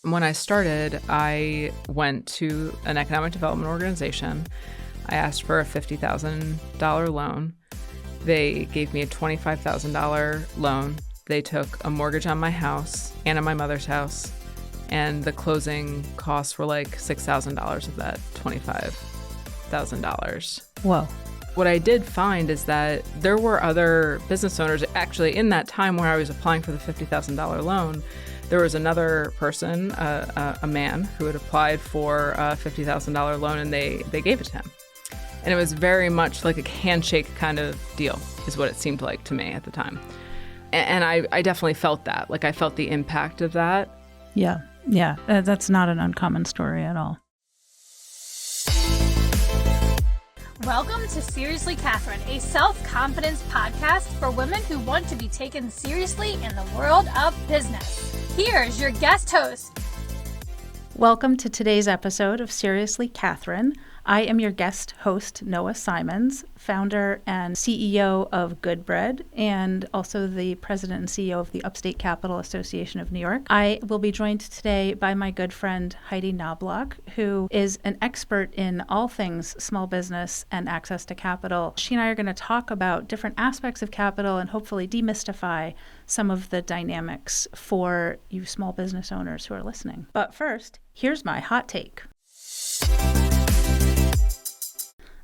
When I started, I went to an economic development organization. I asked for a $50,000 loan. They gave me a $25,000 loan. They took a mortgage on my house and on my mother's house, and the closing costs were like $6,000 of that $25,000. Whoa. What I did find is that there were other business owners. Actually, in that time where I was applying for the $50,000 loan, there was another person, a man, who had applied for a $50,000 loan, and they gave it to him. And it was very much like a handshake kind of deal, is what it seemed like to me at the time. And I definitely felt that. Like, I felt the impact of that. Yeah. That's not an uncommon story at all. Welcome to Seriously Catherine, a self-confidence podcast for women who want to be taken seriously in the world of business. Here's your guest host. Welcome to today's episode of Seriously Catherine. I am your guest host, Noa Simons, founder and CEO of GoodBread, and also the president and CEO of the Upstate Capital Association of New York. I will be joined today by my good friend, Heidi and Noa, who is an expert in all things small business and access to capital. She and I are going to talk about different aspects of capital and hopefully demystify some of the dynamics for you small business owners who are listening. But first, here's my hot take.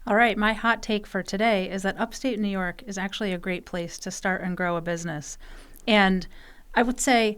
All right, my hot take for today is that upstate New York is actually a great place to start and grow a business. And I would say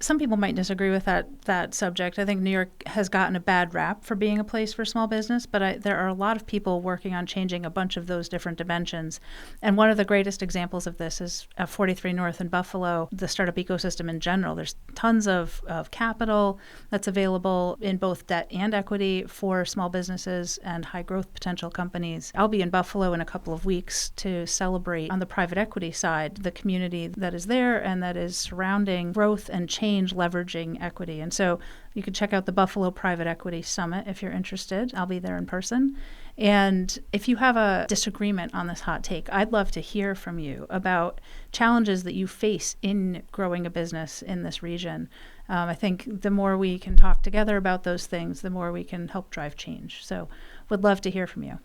some people might disagree with that subject. I think New York has gotten a bad rap for being a place for small business, but there are a lot of people working on changing a bunch of those different dimensions. And one of the greatest examples of this is 43 North in Buffalo, the startup ecosystem in general. There's tons of capital that's available in both debt and equity for small businesses and high growth potential companies. I'll be in Buffalo in a couple of weeks to celebrate on the private equity side the community that is there and that is surrounding growth and change leveraging equity. And so you can check out the Buffalo Private Equity Summit if you're interested. I'll be there in person. And if you have a disagreement on this hot take, I'd love to hear from you about challenges that you face in growing a business in this region. I think the more we can talk together about those things, the more we can help drive change. So would love to hear from you.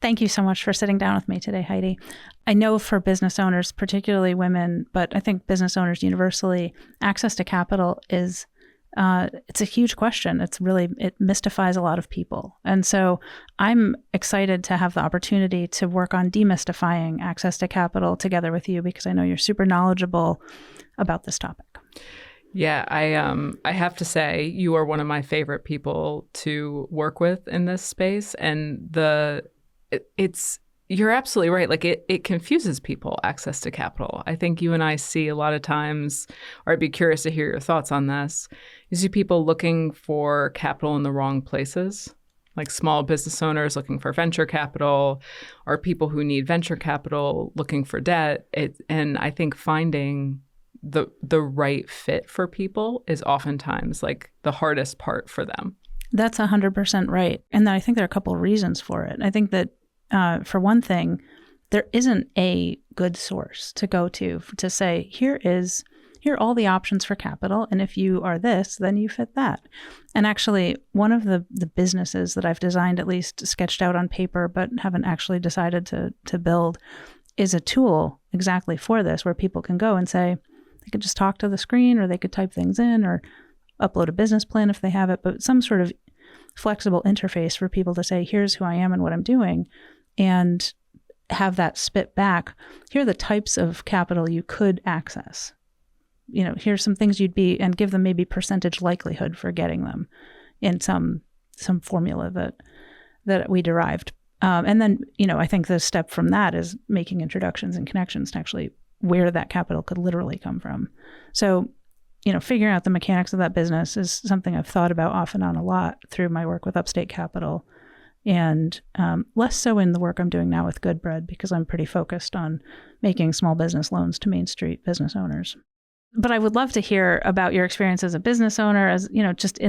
Thank you so much for sitting down with me today, Heidi. I know for business owners, particularly women, but I think business owners universally, access to capital is, it's a huge question. It mystifies a lot of people. And so I'm excited to have the opportunity to work on demystifying access to capital together with you because I know you're super knowledgeable about this topic. Yeah, I have to say you are one of my favorite people to work with in this space. And you're absolutely right. Like it confuses people, access to capital. I think you and I see a lot of times, or I'd be curious to hear your thoughts on this. You see people looking for capital in the wrong places, like small business owners looking for venture capital, or people who need venture capital looking for debt. And I think finding the right fit for people is oftentimes like the hardest part for them. That's 100% right. And I think there are a couple of reasons for it. I think that for one thing, there isn't a good source to go to say, here are all the options for capital. And if you are this, then you fit that. And actually, one of the businesses that I've designed, at least sketched out on paper, but haven't actually decided to build, is a tool exactly for this, where people can go and say, they could just talk to the screen, or they could type things in, or upload a business plan if they have it, but some sort of flexible interface for people to say, here's who I am and what I'm doing, and have that spit back. Here are the types of capital you could access. Here's some things and give them maybe percentage likelihood for getting them in some formula that we derived. And then, I think the step from that is making introductions and connections to actually where that capital could literally come from. So, figuring out the mechanics of that business is something I've thought about off and on a lot through my work with Upstate Capital, and less so in the work I'm doing now with GoodBread, because I'm pretty focused on making small business loans to Main Street business owners. But I would love to hear about your experience as a business owner, as, just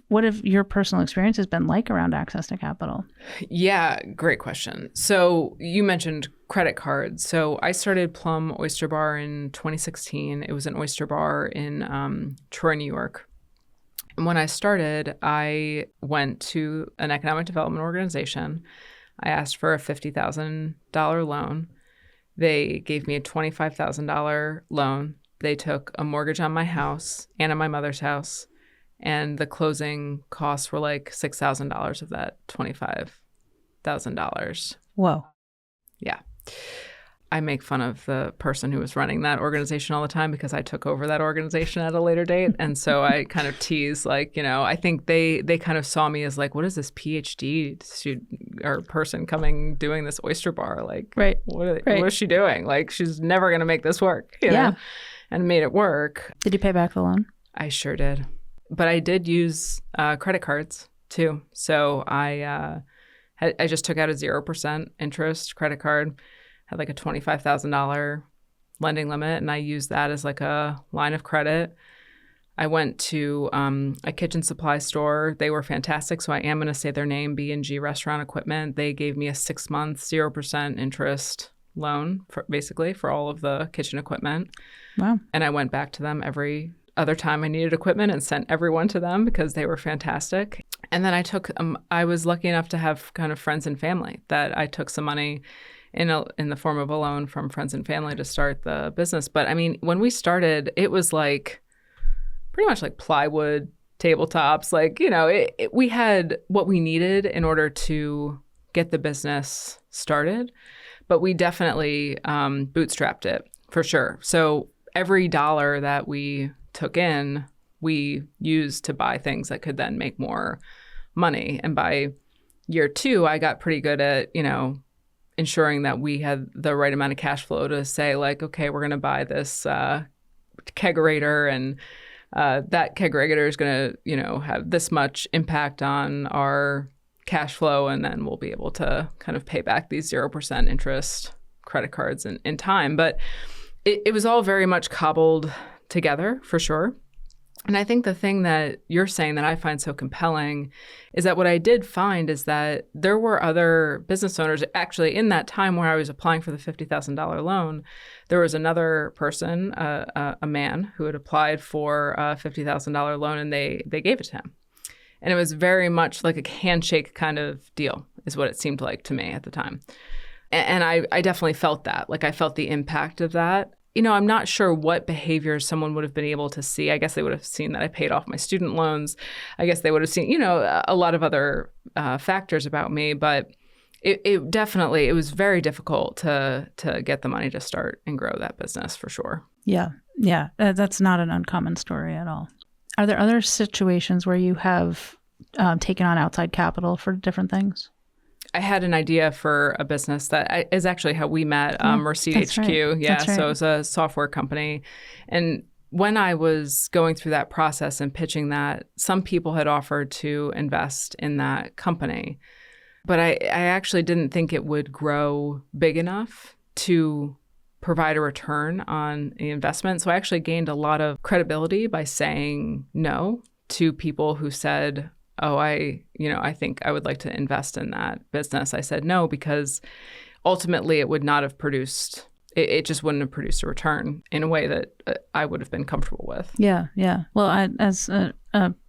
what have your personal experience has been like around access to capital? Yeah, great question. So you mentioned credit cards. So I started Plum Oyster Bar in 2016. It was an oyster bar in Troy, New York. And when I started, I went to an economic development organization. I asked for a $50,000 loan. They gave me a $25,000 loan. They took a mortgage on my house and on my mother's house. And the closing costs were like $6,000 of that $25,000. Whoa. Yeah. I make fun of the person who was running that organization all the time because I took over that organization at a later date. And so I kind of tease, like, I think they kind of saw me as like, what is this PhD student or person doing this oyster bar? Like, right. What is she doing? Like, she's never going to make this work. You know? And made it work. Did you pay back the loan? I sure did. But I did use credit cards too. So I just took out a 0% interest credit card. Had like a $25,000 lending limit, and I used that as like a line of credit. I went to a kitchen supply store. They were fantastic, so I am going to say their name, B&G Restaurant Equipment. They gave me a 6-month, 0% interest loan, for all of the kitchen equipment. Wow. And I went back to them every other time I needed equipment and sent everyone to them because they were fantastic. And then I was lucky enough to have kind of friends and family that I took some money in the form of a loan from friends and family to start the business. But I mean, when we started, it was like pretty much like plywood tabletops. Like, we had what we needed in order to get the business started, but we definitely bootstrapped it for sure. So every dollar that we took in, we used to buy things that could then make more money. And by year 2, I got pretty good at, ensuring that we had the right amount of cash flow to say, like, okay, we're going to buy this kegerator, and that kegerator is going to, have this much impact on our cash flow, and then we'll be able to kind of pay back these 0% interest credit cards in time. But it was all very much cobbled together, for sure. And I think the thing that you're saying that I find so compelling is that what I did find is that there were other business owners. Actually, in that time where I was applying for the $50,000 loan, there was another person, a man, who had applied for a $50,000 loan, and they gave it to him. And it was very much like a handshake kind of deal, is what it seemed like to me at the time. And I definitely felt that. Like, I felt the impact of that. I'm not sure what behaviors someone would have been able to see. I guess they would have seen that I paid off my student loans. I guess they would have seen, a lot of other factors about me. But it definitely, it was very difficult to get the money to start and grow that business, for sure. Yeah. Yeah. That's not an uncommon story at all. Are there other situations where you have taken on outside capital for different things? I had an idea for a business that is actually how we met, Receipt HQ. Right. Yeah, That's right. So it was a software company. And when I was going through that process and pitching that, some people had offered to invest in that company. But I actually didn't think it would grow big enough to provide a return on the investment. So I actually gained a lot of credibility by saying no to people who said, oh, I think I would like to invest in that business. I said no, because ultimately it would not have produced, it just wouldn't have produced a return in a way that I would have been comfortable with. Yeah, yeah. Well, as a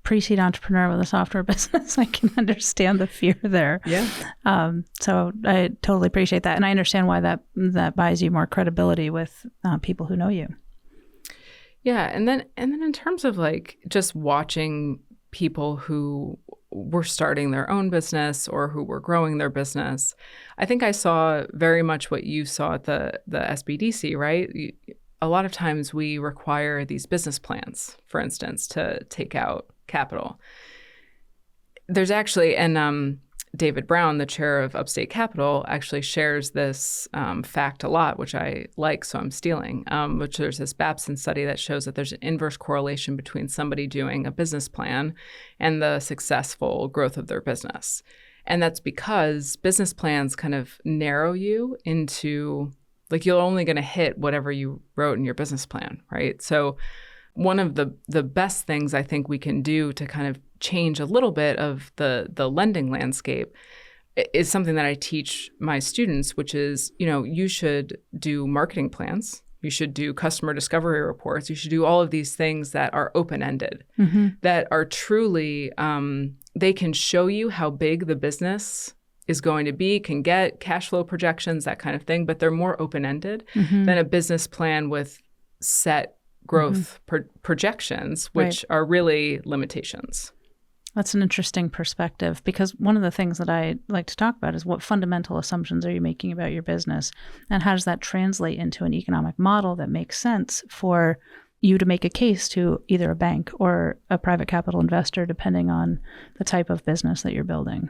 pre-seed entrepreneur with a software business, I can understand the fear there. Yeah. So I totally appreciate that. And I understand why that buys you more credibility with people who know you. Yeah. And then in terms of like just watching people who were starting their own business or who were growing their business, I think I saw very much what you saw at the SBDC, right? A lot of times we require these business plans, for instance, to take out capital. There's actually, and David Brown, the chair of Upstate Capital, actually shares this fact a lot, which I like, so I'm stealing, which there's this Babson study that shows that there's an inverse correlation between somebody doing a business plan and the successful growth of their business. And that's because business plans kind of narrow you into Like you're only going to hit whatever you wrote in your business plan, right? So one of the best things I think we can do to kind of change a little bit of the lending landscape is something that I teach my students, which is, you should do marketing plans. You should do customer discovery reports. You should do all of these things that are open-ended, that are truly, they can show you how big the business is going to be, can get cash flow projections, that kind of thing, but they're more open-ended than a business plan with set growth projections, which are really limitations. That's an interesting perspective, because one of the things that I like to talk about is what fundamental assumptions are you making about your business, and how does that translate into an economic model that makes sense for you to make a case to either a bank or a private capital investor, depending on the type of business that you're building.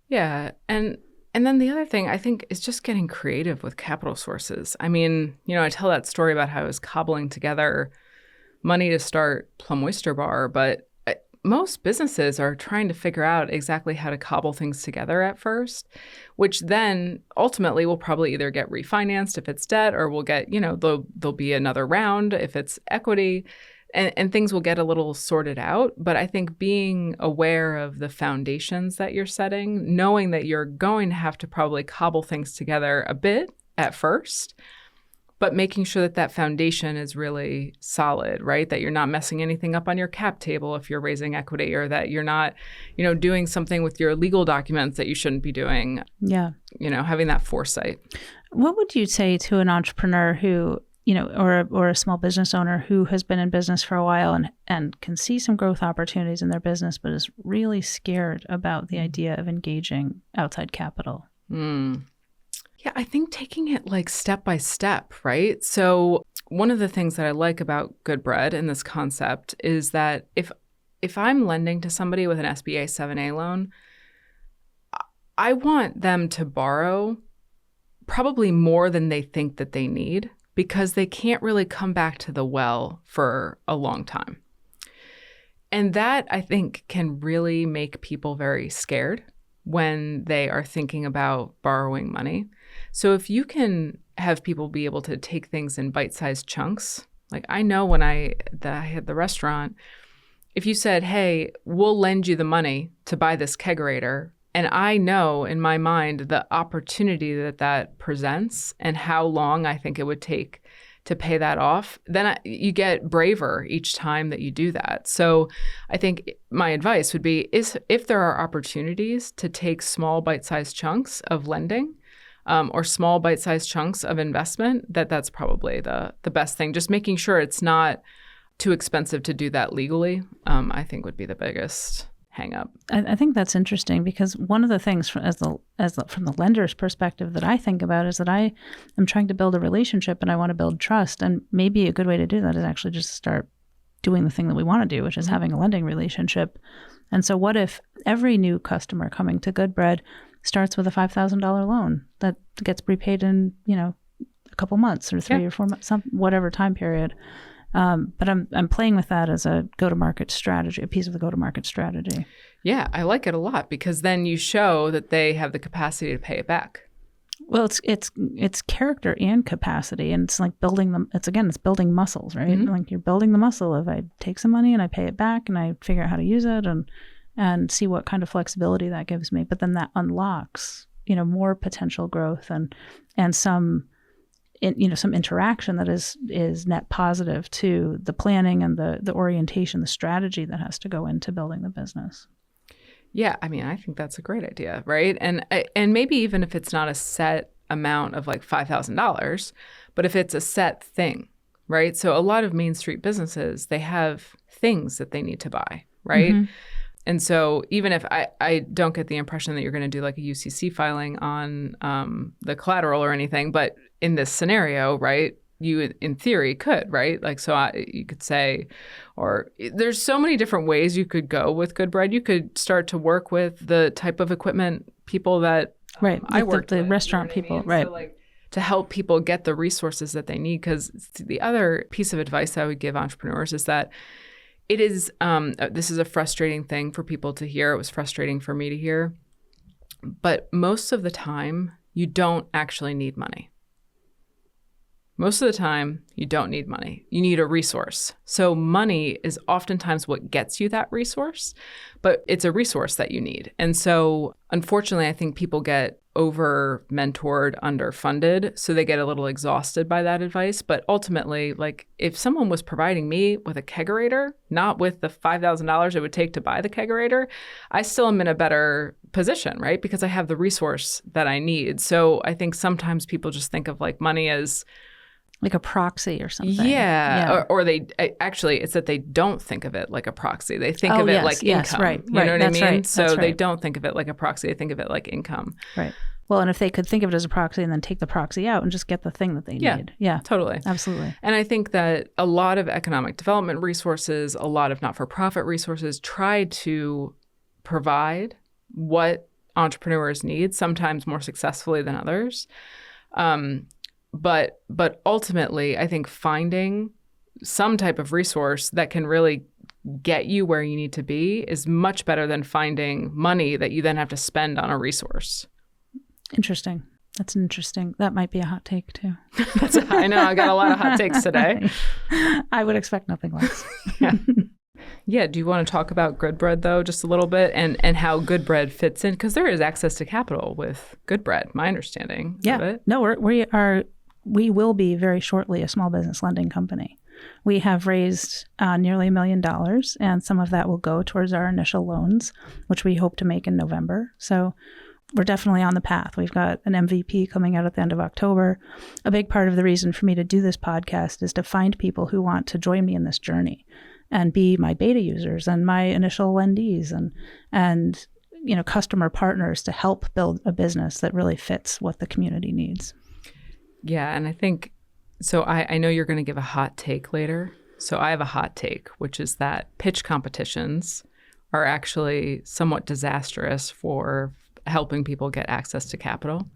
Yeah. And then the other thing I think is just getting creative with capital sources. I mean, I tell that story about how I was cobbling together money to start Plum Oyster Bar, but most businesses are trying to figure out exactly how to cobble things together at first, which then ultimately will probably either get refinanced if it's debt, or we'll get, there'll be another round if it's equity. And things will get a little sorted out. But I think being aware of the foundations that you're setting, knowing that you're going to have to probably cobble things together a bit at first, but making sure that that foundation is really solid, right? That you're not messing anything up on your cap table if you're raising equity, or that you're not, doing something with your legal documents that you shouldn't be doing. Yeah. Having that foresight. What would you say to an entrepreneur who, or a small business owner who has been in business for a while and can see some growth opportunities in their business, but is really scared about the idea of engaging outside capital? Yeah, I think taking it like step by step, right? So one of the things that I like about GoodBread and this concept is that if I'm lending to somebody with an SBA 7A loan, I want them to borrow probably more than they think that they need, because they can't really come back to the well for a long time. And that, I think, can really make people very scared when they are thinking about borrowing money. So if you can have people be able to take things in bite-sized chunks, like I know when I had the restaurant, if you said, hey, we'll lend you the money to buy this kegerator, and I know in my mind the opportunity that presents and how long I think it would take to pay that off, then you get braver each time that you do that. So I think my advice would be is if there are opportunities to take small bite-sized chunks of lending or small bite-sized chunks of investment, that's probably the best thing. Just making sure it's not too expensive to do that legally, I think would be the biggest hang up. I think that's interesting, because one of the things from the lender's perspective that I think about is that I am trying to build a relationship and I want to build trust. And maybe a good way to do that is actually just start doing the thing that we want to do, which is having a lending relationship. And so what if every new customer coming to GoodBread starts with a $5,000 loan that gets prepaid in, a couple months or 3 or 4 months, whatever time period. But I'm playing with that as a go-to-market strategy, a piece of the go-to-market strategy. Yeah, I like it a lot, because then you show that they have the capacity to pay it back. Well, it's character and capacity, and it's like building them. It's building muscles, right? Mm-hmm. Like you're building the muscle of I take some money and I pay it back, and I figure out how to use it and see what kind of flexibility that gives me. But then that unlocks, more potential growth and some interaction that is net positive to the planning and the orientation, the strategy that has to go into building the business. Yeah, I think that's a great idea, right? And maybe even if it's not a set amount of like $5,000, but if it's a set thing, right? So a lot of Main Street businesses, they have things that they need to buy, right? Mm-hmm. And so even if I don't get the impression that you're going to do like a UCC filing on the collateral or anything, but in this scenario, right, you in theory could, right? Like, so you could say, or there's so many different ways you could go with GoodBread. You could start to work with the type of equipment people that I worked with. The restaurant people, right. So like to help people get the resources that they need. Because the other piece of advice I would give entrepreneurs is that it is, this is a frustrating thing for people to hear. It was frustrating for me to hear. But most of the time, you don't actually need money. Most of the time, you don't need money. You need a resource. So money is oftentimes what gets you that resource, but it's a resource that you need. And so unfortunately, I think people get over-mentored, underfunded, so they get a little exhausted by that advice. But ultimately, like if someone was providing me with a kegerator, not with the $5,000 it would take to buy the kegerator, I still am in a better position, right? Because I have the resource that I need. So I think sometimes people just think of like money as like a proxy or something. Yeah. Or they actually, it's that they don't think of it like a proxy. They think of it like income. Right. You know what I mean? Right. So they don't think of it like a proxy. They think of it like income. Right. Well, and if they could think of it as a proxy and then take the proxy out and just get the thing that they need. Yeah. Totally. Absolutely. And I think that a lot of economic development resources, a lot of not-for-profit resources try to provide what entrepreneurs need, sometimes more successfully than others. But ultimately, I think finding some type of resource that can really get you where you need to be is much better than finding money that you then have to spend on a resource. Interesting. That's interesting. That might be a hot take too. I know. I got a lot of hot takes today. I would expect nothing less. Yeah. Do you want to talk about GoodBread, though, just a little bit and how GoodBread fits in? Because there is access to capital with GoodBread, my understanding of it. No, we will be very shortly a small business lending company. We have raised nearly $1 million, and some of that will go towards our initial loans, which we hope to make in November. So we're definitely on the path. We've got an MVP coming out at the end of October. A big part of the reason for me to do this podcast is to find people who want to join me in this journey and be my beta users and my initial lendees and customer partners to help build a business that really fits what the community needs. Yeah, and I think, so I know you're going to give a hot take later. So I have a hot take, which is that pitch competitions are actually somewhat disastrous for helping people get access to capital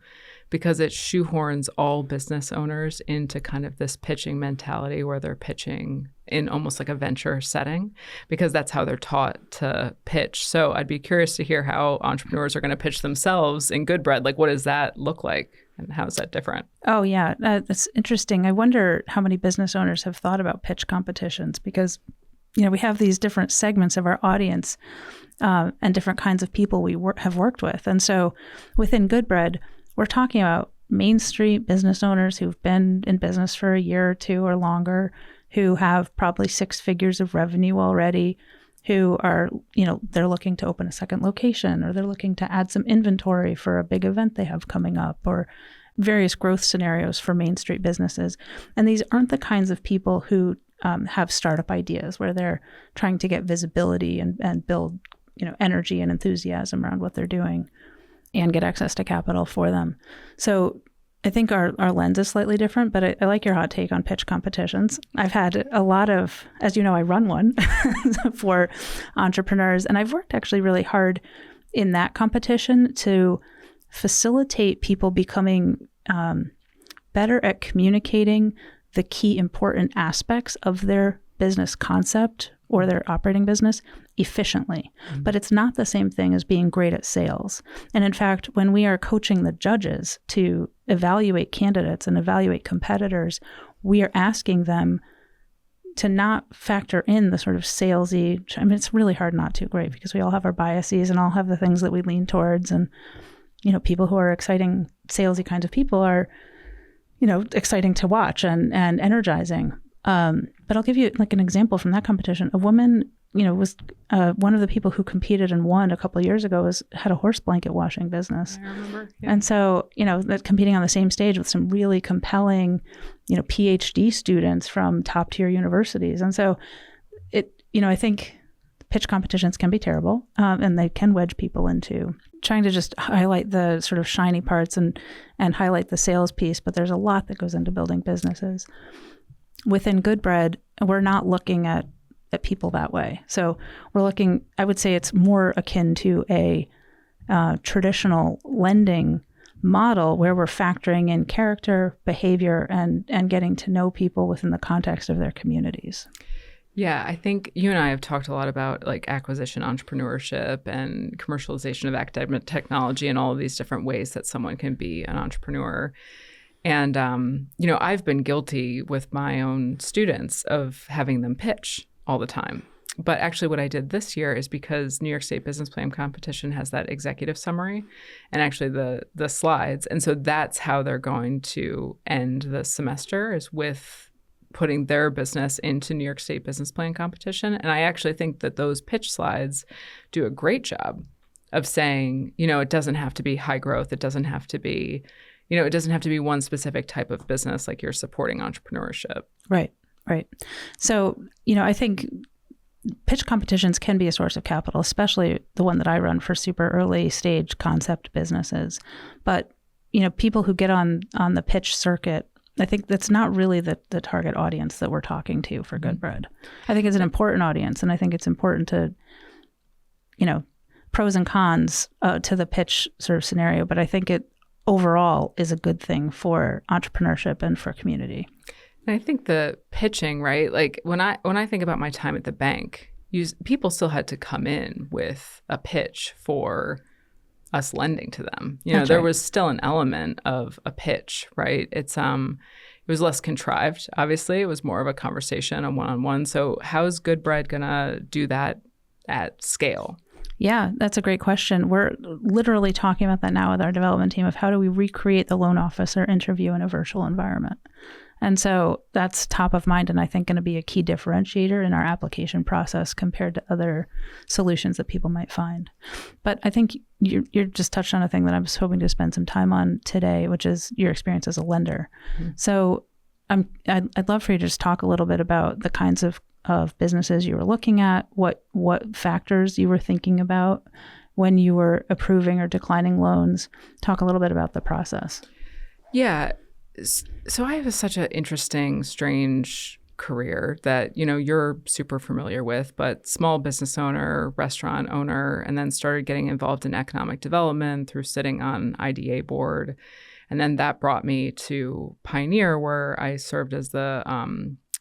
because it shoehorns all business owners into kind of this pitching mentality where they're pitching in almost like a venture setting because that's how they're taught to pitch. So I'd be curious to hear how entrepreneurs are going to pitch themselves in GoodBread. Like, what does that look like? And how is that different? Oh, yeah. That's interesting. I wonder how many business owners have thought about pitch competitions because, we have these different segments of our audience and different kinds of people we have worked with. And so within GoodBread, we're talking about Main Street business owners who've been in business for a year or two or longer, who have probably 6 figures of revenue already, who are, they're looking to open a second location or they're looking to add some inventory for a big event they have coming up or various growth scenarios for Main Street businesses. And these aren't the kinds of people who have startup ideas where they're trying to get visibility and build, energy and enthusiasm around what they're doing and get access to capital for them. So I think our lens is slightly different, but I like your hot take on pitch competitions. I've had a lot of, as you know, I run one for entrepreneurs, and I've worked actually really hard in that competition to facilitate people becoming better at communicating the key important aspects of their business concept or their operating business efficiently. Mm-hmm. But it's not the same thing as being great at sales. And in fact, when we are coaching the judges to evaluate candidates and evaluate competitors, we are asking them to not factor in the sort of salesy, it's really hard not to, right? Because we all have our biases and all have the things that we lean towards. And, people who are exciting, salesy kinds of people are, exciting to watch and energizing. But I'll give you like an example from that competition. A woman, was one of the people who competed and won a couple of years ago had a horse blanket washing business. I remember. Yeah. And so, that competing on the same stage with some really compelling, PhD students from top tier universities. And so I think pitch competitions can be terrible and they can wedge people into trying to just highlight the sort of shiny parts and highlight the sales piece. But there's a lot that goes into building businesses. Within GoodBread, we're not looking at people that way. So we're looking, I would say it's more akin to a traditional lending model where we're factoring in character, behavior, and getting to know people within the context of their communities. Yeah, I think you and I have talked a lot about like acquisition entrepreneurship and commercialization of academic technology and all of these different ways that someone can be an entrepreneur. And, I've been guilty with my own students of having them pitch all the time. But actually what I did this year is because New York State Business Plan Competition has that executive summary and actually the slides. And so that's how they're going to end the semester, is with putting their business into New York State Business Plan Competition. And I actually think that those pitch slides do a great job of saying, it doesn't have to be high growth. It doesn't have to be, it doesn't have to be one specific type of business, like you're supporting entrepreneurship. Right. So, I think pitch competitions can be a source of capital, especially the one that I run for super early stage concept businesses. But, people who get on the pitch circuit, I think that's not really the target audience that we're talking to for GoodBread. I think it's an important audience, and I think it's important to, pros and cons to the pitch sort of scenario. But I think it overall is a good thing for entrepreneurship and for community. And I think the pitching, right? Like when I think about my time at the bank, people still had to come in with a pitch for us lending to them. There was still an element of a pitch, right? It was less contrived. Obviously, it was more of a conversation, a one-on-one. So how is GoodBread gonna do that at scale? Yeah, that's a great question. We're literally talking about that now with our development team of how do we recreate the loan officer interview in a virtual environment. And so that's top of mind, and I think going to be a key differentiator in our application process compared to other solutions that people might find. But I think you're just touched on a thing that I was hoping to spend some time on today, which is your experience as a lender. Mm-hmm. So I'd love for you to just talk a little bit about the kinds of businesses you were looking at, what factors you were thinking about when you were approving or declining loans. Talk a little bit about the process. Yeah. So I have such an interesting, strange career that, you're super familiar with, but small business owner, restaurant owner, and then started getting involved in economic development through sitting on IDA board. And then that brought me to Pioneer, where I served as the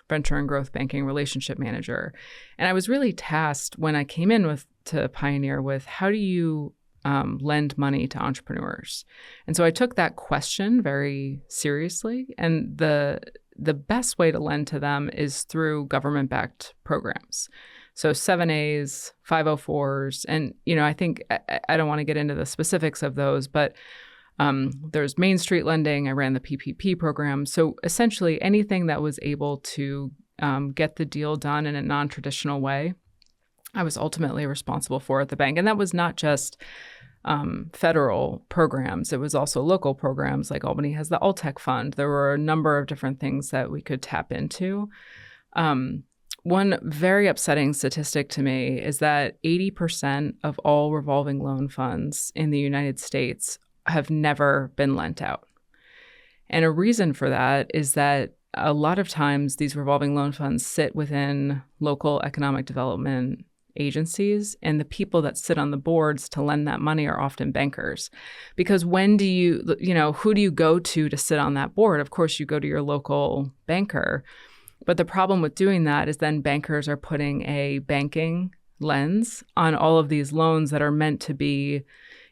venture and growth banking relationship manager. And I was really tasked when I came in to Pioneer with how do you lend money to entrepreneurs? And so I took that question very seriously. And the best way to lend to them is through government-backed programs. So 7As, 504s, and I think I don't want to get into the specifics of those, but there's Main Street lending. I ran the PPP program. So essentially anything that was able to get the deal done in a non-traditional way, I was ultimately responsible for at the bank. And that was not just federal programs. It was also local programs, like Albany has the Alltech Fund. There were a number of different things that we could tap into. One very upsetting statistic to me is that 80% of all revolving loan funds in the United States have never been lent out. And a reason for that is that a lot of times these revolving loan funds sit within local economic development agencies, and the people that sit on the boards to lend that money are often bankers. Because when do who do you go to sit on that board? Of course, you go to your local banker. But the problem with doing that is then bankers are putting a banking lens on all of these loans that are meant to be,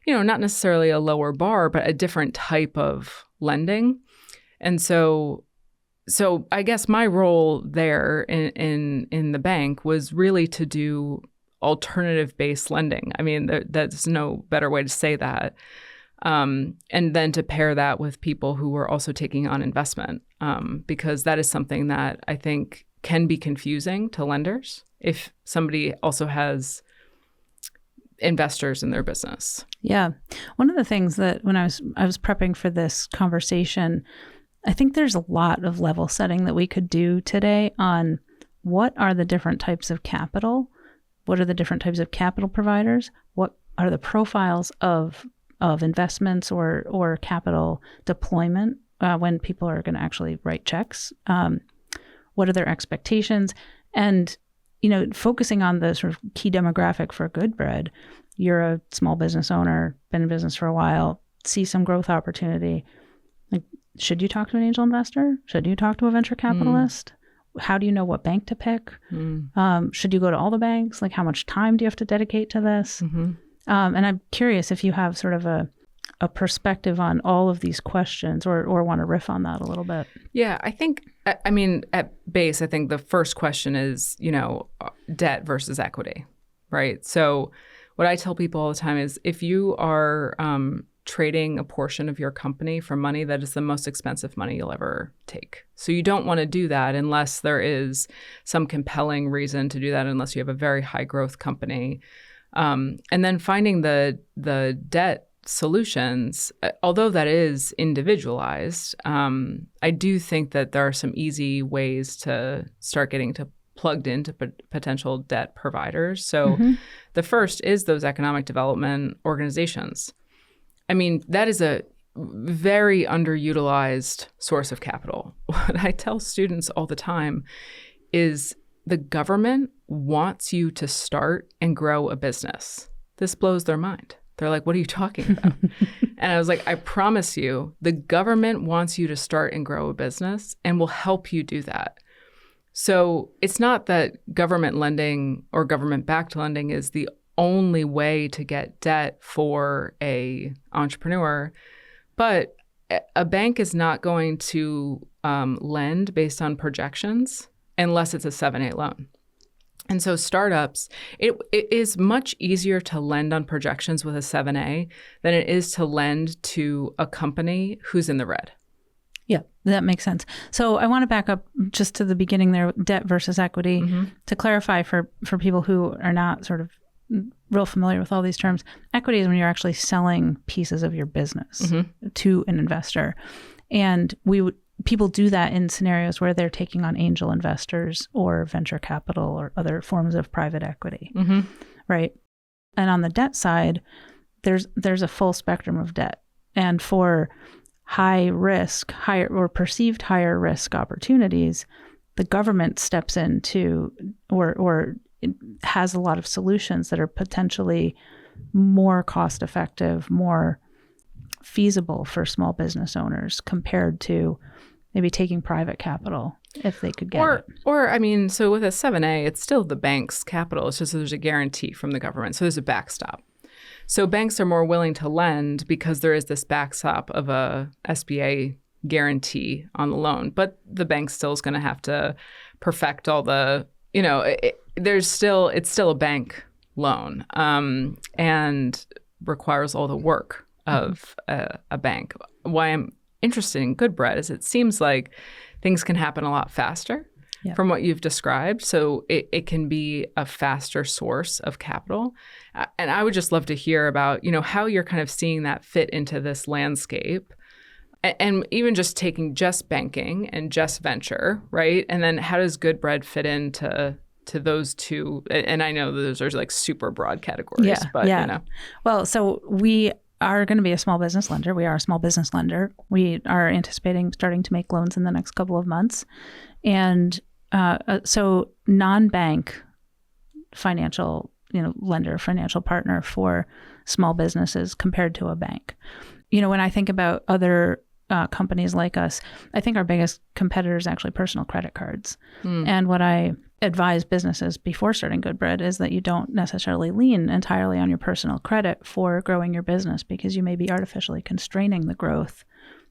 not necessarily a lower bar, but a different type of lending. And so I guess my role there in the bank was really to do alternative-based lending. I mean, that's no better way to say that. And then to pair that with people who were also taking on investment, because that is something that I think can be confusing to lenders if somebody also has investors in their business. Yeah. One of the things that when I was prepping for this conversation, I think there's a lot of level setting that we could do today on what are the different types of capital, what are the different types of capital providers, what are the profiles of investments or capital deployment when people are going to actually write checks, what are their expectations, and focusing on the sort of key demographic for GoodBread. You're a small business owner, been in business for a while, see some growth opportunity. Like, should you talk to an angel investor? Should you talk to a venture capitalist? How do you know what bank to pick? Should you go to all the banks? Like, how much time do you have to dedicate to this? Mm-hmm. And I'm curious if you have sort of a a perspective on all of these questions, or want to riff on that a little bit? Yeah, I think, I mean, at base, I think the first question is, debt versus equity, right? So what I tell people all the time is if you are trading a portion of your company for money, that is the most expensive money you'll ever take. So you don't want to do that unless there is some compelling reason to do that, unless you have a very high growth company. And then finding the debt solutions, although that is individualized, I do think that there are some easy ways to start getting plugged into potential debt providers. So the first is those economic development organizations. I mean, that is a very underutilized source of capital. What I tell students all the time is the government wants you to start and grow a business. This blows their mind. They're like, what are you talking about? And I was like, I promise you, the government wants you to start and grow a business and will help you do that. So it's not that government lending or government-backed lending is the only way to get debt for a entrepreneur, but a bank is not going to lend based on projections unless it's a 7(a) loan. And so startups, it is much easier to lend on projections with a 7(a) than it is to lend to a company who's in the red. Yeah, that makes sense. So I want to back up just to the beginning there, debt versus equity, to clarify for people who are not sort of real familiar with all these terms. Equity is when you're actually selling pieces of your business to an investor. And people do that in scenarios where they're taking on angel investors or venture capital or other forms of private equity, right? And on the debt side, there's a full spectrum of debt. And for high risk, higher or perceived higher risk opportunities, the government steps into or it has a lot of solutions that are potentially more cost effective, more feasible for small business owners compared to maybe taking private capital if they could get it. Or I mean, so with a 7(a), it's still the bank's capital. It's just there's a guarantee from the government. So there's a backstop. So banks are more willing to lend because there is this backstop of a SBA guarantee on the loan. But the bank still is going to have to perfect all the, it's still a bank loan and requires all the work of a bank. Why I'm interested in GoodBread is it seems like things can happen a lot faster from what you've described. So it can be a faster source of capital. And I would just love to hear about, how you're kind of seeing that fit into this landscape. And even just taking just banking and just venture, right? And then how does GoodBread fit into those two? And I know those are like super broad categories, but. Well, so we are going to be a small business lender. We are a small business lender. We are anticipating starting to make loans in the next couple of months. And so non-bank financial, lender, financial partner for small businesses compared to a bank. When I think about other companies like us, I think our biggest competitor is actually personal credit cards. And what I advise businesses before starting GoodBread is that you don't necessarily lean entirely on your personal credit for growing your business, because you may be artificially constraining the growth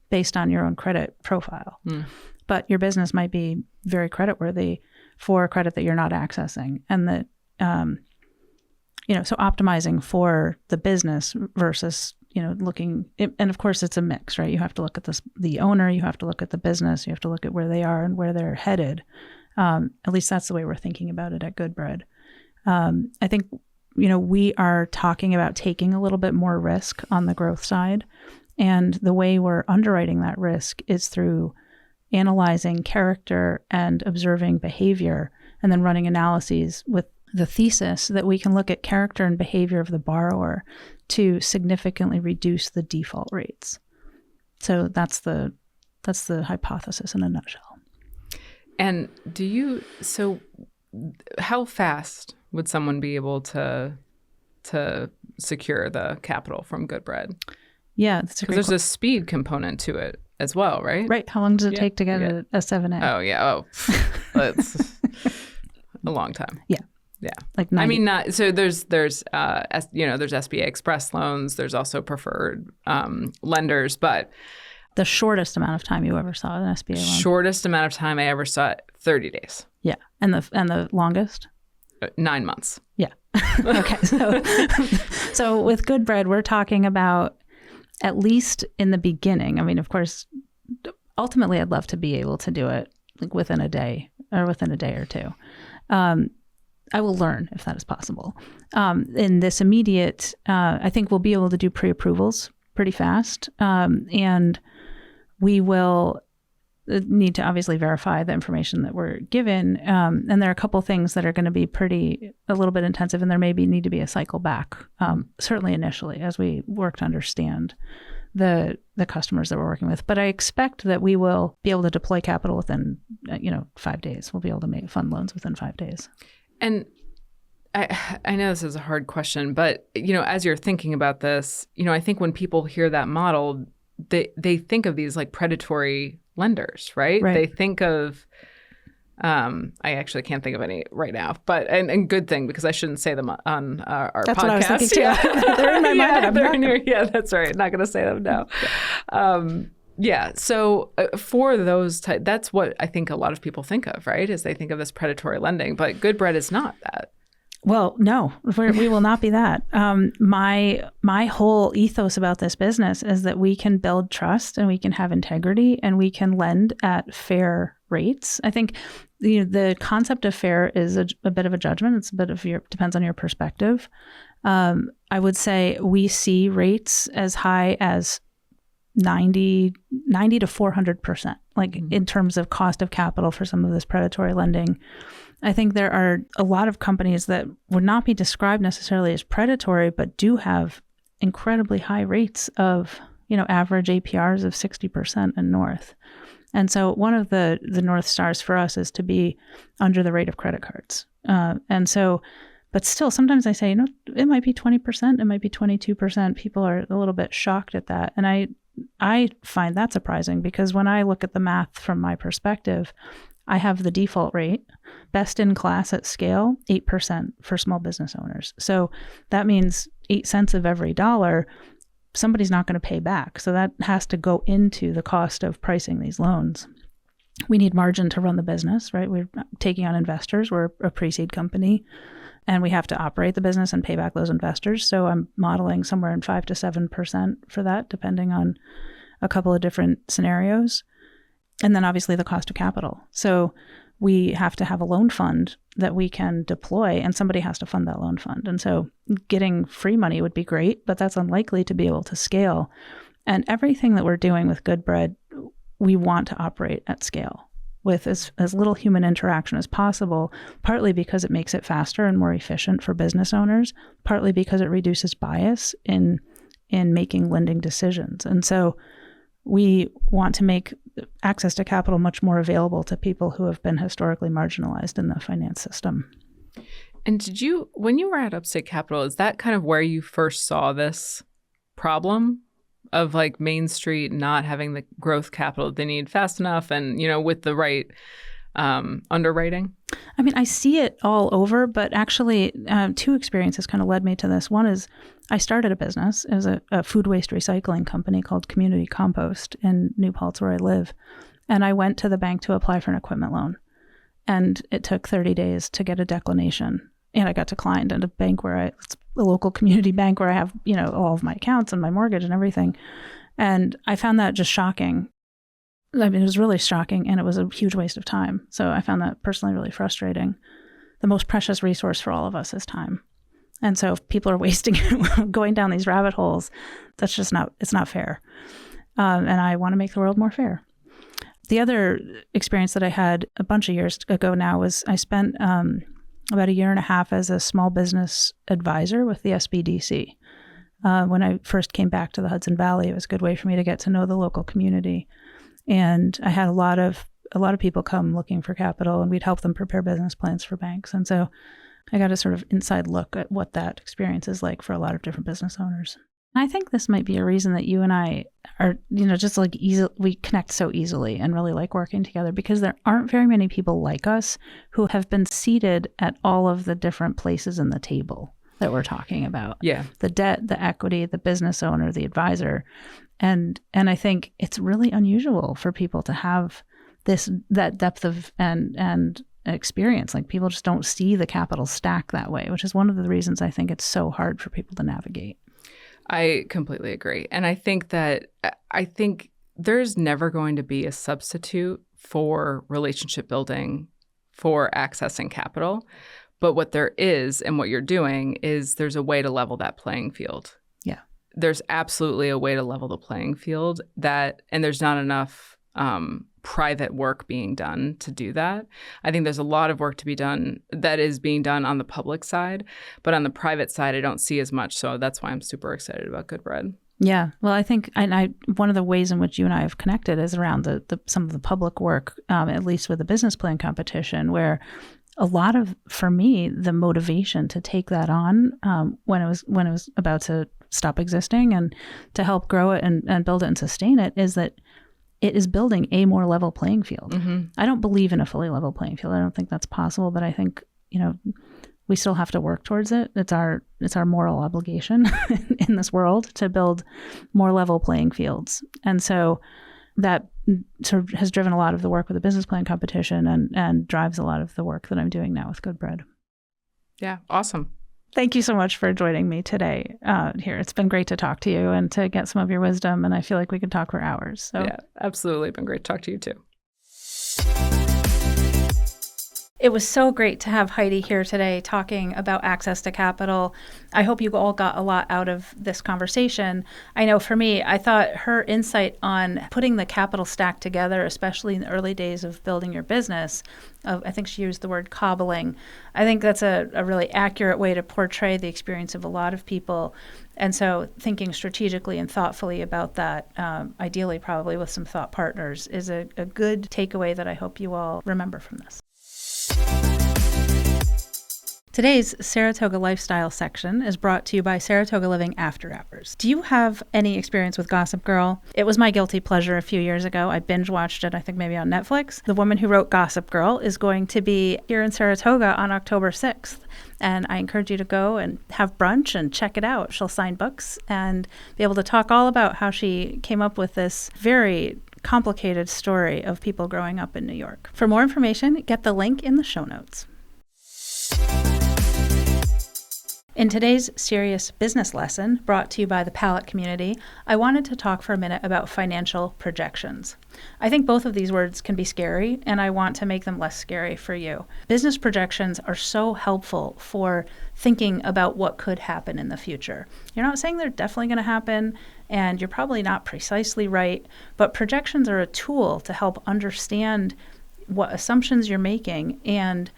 based on your own credit profile. But your business might be very creditworthy for credit that you're not accessing. And that, so optimizing for the business versus, looking, and of course it's a mix, right? You have to look at the owner, you have to look at the business, you have to look at where they are and where they're headed. At least that's the way we're thinking about it at GoodBread. I think, we are talking about taking a little bit more risk on the growth side. And the way we're underwriting that risk is through analyzing character and observing behavior, and then running analyses with the thesis that we can look at character and behavior of the borrower to significantly reduce the default rates. So that's the hypothesis in a nutshell. And how fast would someone be able to secure the capital from GoodBread? Yeah, that's a great because there's a speed component to it as well, right? Right. How long does it take to get a 7(a)? Oh, yeah. Oh, that's a long time. Yeah. Yeah. Like 90. I mean, not so there's there's SBA Express loans. There's also preferred lenders, but the shortest amount of time you ever saw an SBA loan. Shortest amount of time I ever saw it, 30 days. Yeah. And the longest? 9 months. Yeah. Okay. So with GoodBread, we're talking about, at least in the beginning. I mean, of course, ultimately I'd love to be able to do it like within a day or two. I will learn if that is possible. In this immediate, I think we'll be able to do pre-approvals pretty fast. And we will need to obviously verify the information that we're given. And there are a couple things that are going to be a little bit intensive, and there need to be a cycle back, certainly initially, as we work to understand the customers that we're working with. But I expect that we will be able to deploy capital within, 5 days. We'll be able to fund loans within 5 days. And I know this is a hard question, but, as you're thinking about this, I think when people hear that model, they think of these like predatory lenders, right? They think of, I actually can't think of any right now, but, and good thing, because I shouldn't say them on our That's podcast. What I was thinking too. Yeah. They're in my mind. Yeah, that's right. Not going to say them now. Yeah. So for those that's what I think a lot of people think of, right? Is they think of this predatory lending, but GoodBread is not that. Well, no, we will not be that. My whole ethos about this business is that we can build trust and we can have integrity and we can lend at fair rates. I think the concept of fair is a bit of a judgment. It's a bit of depends on your perspective. I would say we see rates as high as 90 to 400%, in terms of cost of capital for some of this predatory lending. I think there are a lot of companies that would not be described necessarily as predatory, but do have incredibly high rates of, average APRs of 60% and north. And so one of the North Stars for us is to be under the rate of credit cards. But still, sometimes I say, it might be 20%, it might be 22%. People are a little bit shocked at that. And I find that surprising, because when I look at the math from my perspective, I have the default rate, best in class at scale, 8% for small business owners. So that means 8 cents of every dollar, somebody's not going to pay back. So that has to go into the cost of pricing these loans. We need margin to run the business, right? We're taking on investors. We're a pre-seed company, and we have to operate the business and pay back those investors. So I'm modeling somewhere in 5 to 7% for that, depending on a couple of different scenarios. And then obviously the cost of capital. So we have to have a loan fund that we can deploy, and somebody has to fund that loan fund. And so getting free money would be great, but that's unlikely to be able to scale. And everything that we're doing with GoodBread, we want to operate at scale with as little human interaction as possible, partly because it makes it faster and more efficient for business owners, partly because it reduces bias in making lending decisions. And so we want to make access to capital much more available to people who have been historically marginalized in the finance system. And when you were at Upstate Capital, is that kind of where you first saw this problem of like Main Street not having the growth capital they need fast enough and, with the right underwriting? I mean, I see it all over, but actually 2 experiences kind of led me to this. One is I started a business. It was a food waste recycling company called Community Compost in New Paltz, where I live. And I went to the bank to apply for an equipment loan. And it took 30 days to get a declination. And I got declined at a bank it's a local community bank where I have, all of my accounts and my mortgage and everything. And I found that just shocking. I mean, it was really shocking, and it was a huge waste of time. So I found that personally really frustrating. The most precious resource for all of us is time. And so if people are wasting it going down these rabbit holes, that's just it's not fair. And I want to make the world more fair. The other experience that I had a bunch of years ago now was I spent about a year and a half as a small business advisor with the SBDC. When I first came back to the Hudson Valley, it was a good way for me to get to know the local community. And I had a lot of people come looking for capital, and we'd help them prepare business plans for banks. And so I got a sort of inside look at what that experience is like for a lot of different business owners. I think this might be a reason that you and I are, just like we connect so easily and really like working together, because there aren't very many people like us who have been seated at all of the different places in the table that we're talking about. Yeah. The debt, the equity, the business owner, the advisor. And I think it's really unusual for people to have that depth of and experience. Like, people just don't see the capital stack that way, which is one of the reasons I think it's so hard for people to navigate. I completely agree. And I think there's never going to be a substitute for relationship building, for accessing capital. But what there is, and what you're doing, is there's a way to level that playing field. Yeah. There's absolutely a way to level the playing field, and there's not enough private work being done to do that. I think there's a lot of work to be done that is being done on the public side, but on the private side, I don't see as much. So that's why I'm super excited about GoodBread. Yeah. Well, I think one of the ways in which you and I have connected is around some of the public work, at least with the business plan competition, where a lot of, for me, the motivation to take that on when it was about to stop existing and to help grow it and build it and sustain it, is that it is building a more level playing field. Mm-hmm. I don't believe in a fully level playing field. I don't think that's possible, but I think, we still have to work towards it. It's our moral obligation in this world to build more level playing fields. And so that sort of has driven a lot of the work with the business plan competition and drives a lot of the work that I'm doing now with GoodBread. Yeah, awesome. Thank you so much for joining me today here. It's been great to talk to you and to get some of your wisdom, and I feel like we could talk for hours. So. Yeah, absolutely. Been great to talk to you too. It was so great to have Heidi here today talking about access to capital. I hope you all got a lot out of this conversation. I know for me, I thought her insight on putting the capital stack together, especially in the early days of building your business, I think she used the word cobbling. I think that's a really accurate way to portray the experience of a lot of people. And so thinking strategically and thoughtfully about that, ideally probably with some thought partners, is a good takeaway that I hope you all remember from this. Today's Saratoga Lifestyle section is brought to you by Saratoga Living After Hours. Do you have any experience with Gossip Girl? It was my guilty pleasure a few years ago. I binge watched it, I think maybe on Netflix. The woman who wrote Gossip Girl is going to be here in Saratoga on October 6th. And I encourage you to go and have brunch and check it out. She'll sign books and be able to talk all about how she came up with this very complicated story of people growing up in New York. For more information, get the link in the show notes. In today's serious business lesson, brought to you by the Palette community, I wanted to talk for a minute about financial projections. I think both of these words can be scary, and I want to make them less scary for you. Business projections are so helpful for thinking about what could happen in the future. You're not saying they're definitely going to happen, and you're probably not precisely right, but projections are a tool to help understand what assumptions you're making and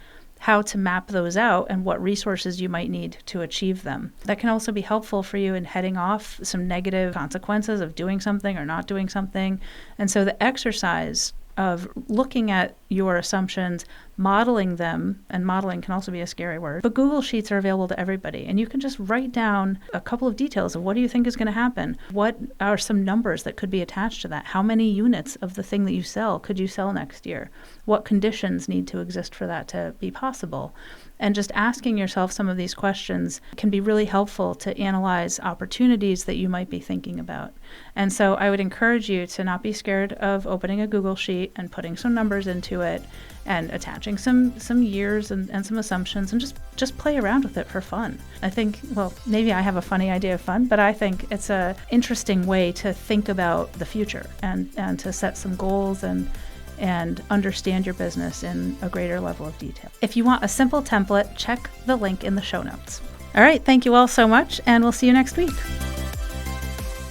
how to map those out and what resources you might need to achieve them. That can also be helpful for you in heading off some negative consequences of doing something or not doing something. And so the exercise of looking at your assumptions, modeling them, and modeling can also be a scary word, but Google Sheets are available to everybody. And you can just write down a couple of details of what do you think is going to happen? What are some numbers that could be attached to that? How many units of the thing that you sell could you sell next year? What conditions need to exist for that to be possible? And just asking yourself some of these questions can be really helpful to analyze opportunities that you might be thinking about. And so I would encourage you to not be scared of opening a Google Sheet and putting some numbers into it and attaching some years and some assumptions and just play around with it for fun. I think, well, maybe I have a funny idea of fun, but I think it's an interesting way to think about the future and to set some goals and understand your business in a greater level of detail. If you want a simple template, check the link in the show notes. All right, thank you all so much, and we'll see you next week.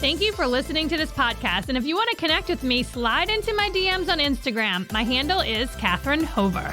Thank you for listening to this podcast. And if you want to connect with me, slide into my DMs on Instagram. My handle is Catherine Hover.